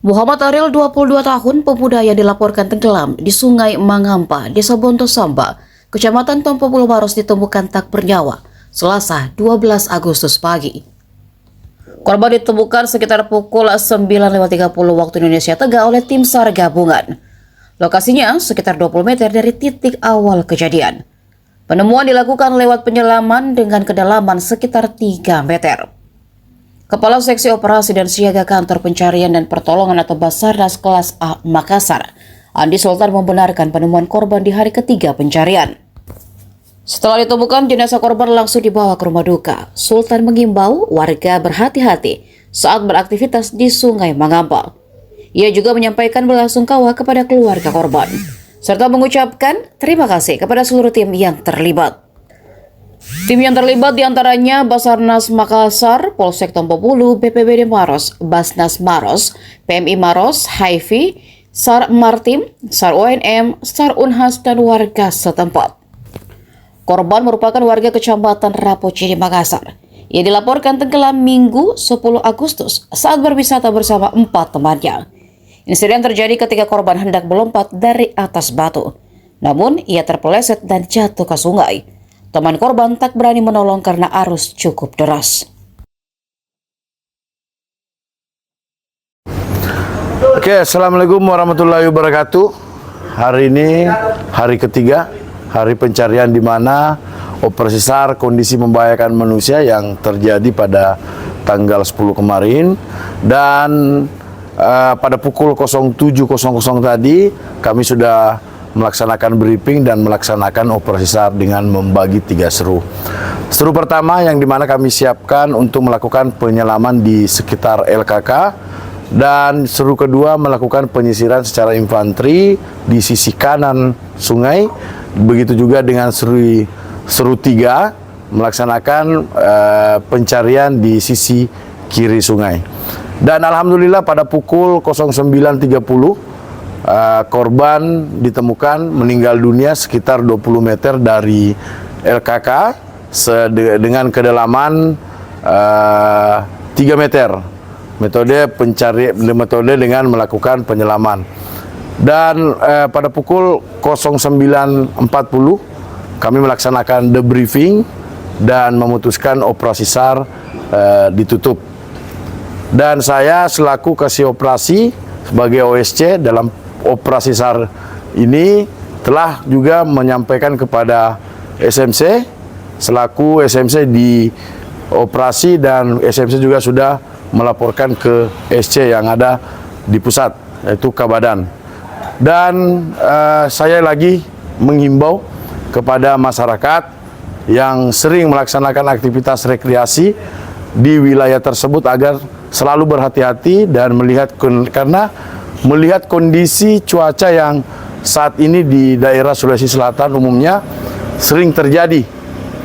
Muhammad Ariel, 22 tahun, pemuda yang dilaporkan tenggelam di Sungai Mangampa, Desa Bontosamba, Kecamatan Tompo Pulau Maros ditemukan tak bernyawa Selasa 12 Agustus pagi. Korban ditemukan sekitar pukul 9.30 waktu Indonesia Tengah oleh tim SAR gabungan. Lokasinya sekitar 20 meter dari titik awal kejadian. Penemuan dilakukan lewat penyelaman dengan kedalaman sekitar 3 meter. Kepala Seksi Operasi dan Siaga Kantor Pencarian dan Pertolongan atau Basarnas Kelas A Makassar, Andi Sultan, membenarkan penemuan korban di hari ketiga pencarian. Setelah ditemukan, jenazah korban langsung dibawa ke rumah duka. Sultan mengimbau warga berhati-hati saat beraktivitas di Sungai Mangampa. Ia juga menyampaikan belasungkawa kepada keluarga korban, serta mengucapkan terima kasih kepada seluruh tim yang terlibat. Tim yang terlibat diantaranya Basarnas Makassar, Polsek Tompo Bulu, BPBD Maros, Basnas Maros, PMI Maros, HIVI, SAR Martim, SAR UNM, SAR Unhas, dan warga setempat. Korban merupakan warga Kecamatan Rapocini, Makassar. Ia dilaporkan tenggelam Minggu 10 Agustus saat berwisata bersama 4 temannya. Insiden terjadi ketika korban hendak melompat dari atas batu. Namun, ia terpeleset dan jatuh ke sungai. Teman korban tak berani menolong karena arus cukup deras. Oke, Assalamualaikum warahmatullahi wabarakatuh. Hari ini hari ketiga, hari pencarian di mana operasi SAR kondisi membahayakan manusia yang terjadi pada tanggal 10 kemarin. Dan pada pukul 07.00 tadi kami sudah melaksanakan briefing dan melaksanakan operasi SAR dengan membagi 3 seru. Seru pertama yang dimana kami siapkan untuk melakukan penyelaman di sekitar LKK, dan seru kedua melakukan penyisiran secara infanteri di sisi kanan sungai. Begitu juga dengan seru 3 melaksanakan pencarian di sisi kiri sungai. Dan alhamdulillah pada pukul 09.30 korban ditemukan meninggal dunia sekitar 20 meter dari LKK dengan kedalaman 3 meter. Metode dengan melakukan penyelaman. Dan pada pukul 09.40 kami melaksanakan debriefing dan memutuskan operasi SAR ditutup. Dan saya selaku kasih operasi sebagai OSC dalam operasi SAR ini telah juga menyampaikan kepada SMC selaku SMC di operasi, dan SMC juga sudah melaporkan ke SC yang ada di pusat, yaitu Kabadan. Dan saya lagi menghimbau kepada masyarakat yang sering melaksanakan aktivitas rekreasi di wilayah tersebut agar selalu berhati-hati dan karena melihat kondisi cuaca yang saat ini di daerah Sulawesi Selatan umumnya sering terjadi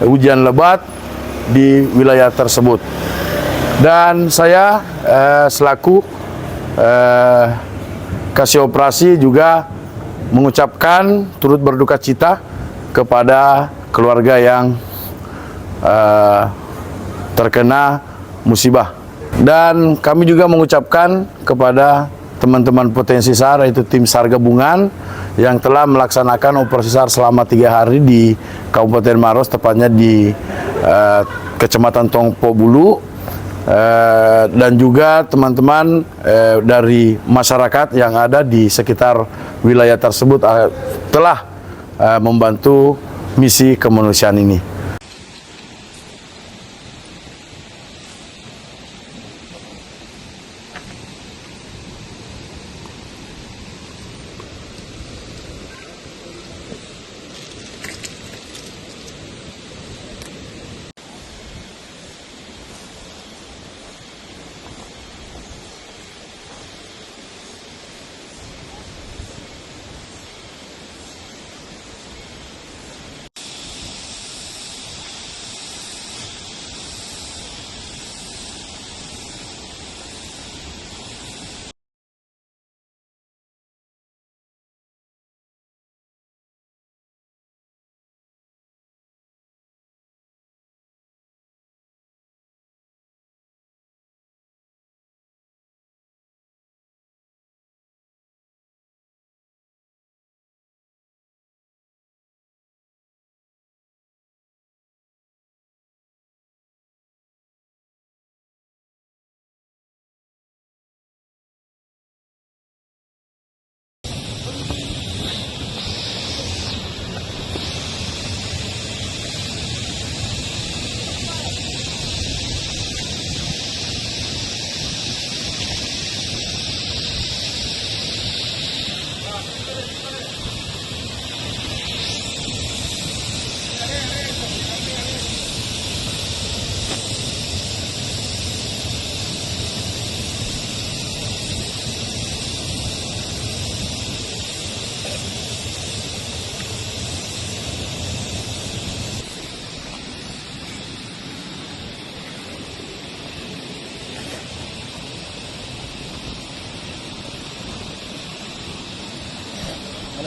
hujan lebat di wilayah tersebut. Dan saya selaku kasih operasi juga mengucapkan turut berduka cita kepada keluarga yang terkena musibah. Dan kami juga mengucapkan kepada teman-teman potensi SAR, yaitu tim SAR gabungan yang telah melaksanakan operasi SAR selama 3 hari di Kabupaten Maros, tepatnya di Kecamatan Tompo Bulu, dan juga teman-teman dari masyarakat yang ada di sekitar wilayah tersebut telah membantu misi kemanusiaan ini.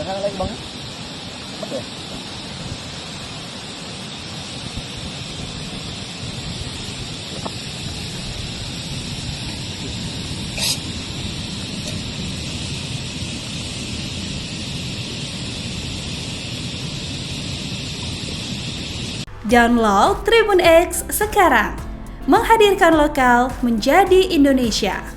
sana lagi bang. Oke. Download Tribun X sekarang, menghadirkan lokal menjadi Indonesia.